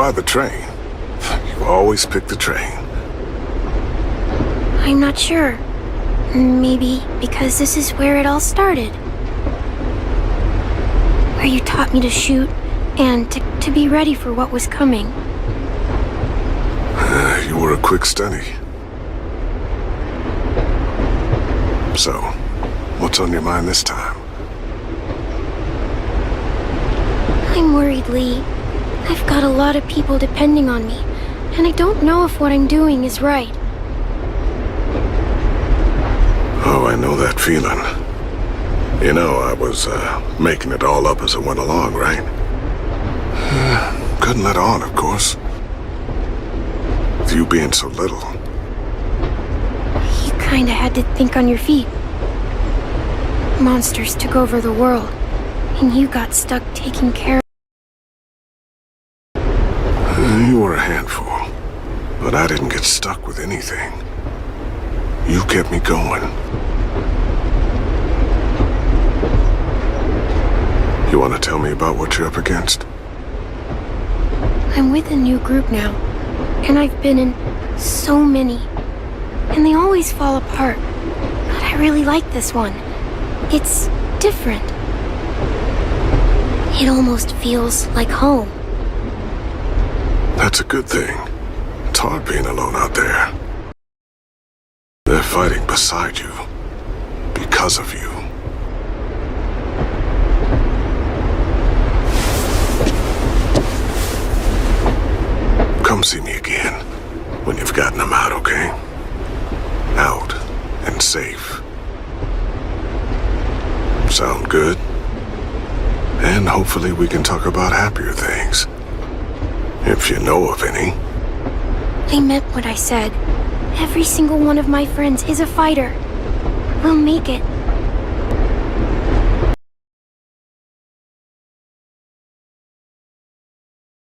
Why the train? You always pick the train. I'm not sure. Maybe because this is where it all started. Where you taught me to shoot and to be ready for what was coming. You were a quick study. So, what's on your mind this time? I'm worried, Lee. I've got a lot of people depending on me, and I don't know if what I'm doing is right. Oh, I know that feeling. You know, I was making it all up as I went along, right? Couldn't let on, of course. With you being so little. You kinda had to think on your feet. Monsters took over the world, and you got stuck taking care of... You were a handful, but I didn't get stuck with anything. You kept me going. You want to tell me about what you're up against? I'm with a new group now, and I've been in so many, and they always fall apart. But I really like this one. It's different. It almost feels like home. That's a good thing. It's hard being alone out there. They're fighting beside you. Because of you. Come see me again when you've gotten them out, okay? Out and safe. Sound good? And hopefully we can talk about happier things. If you know of any. I meant what I said. Every single one of my friends is a fighter. We'll make it.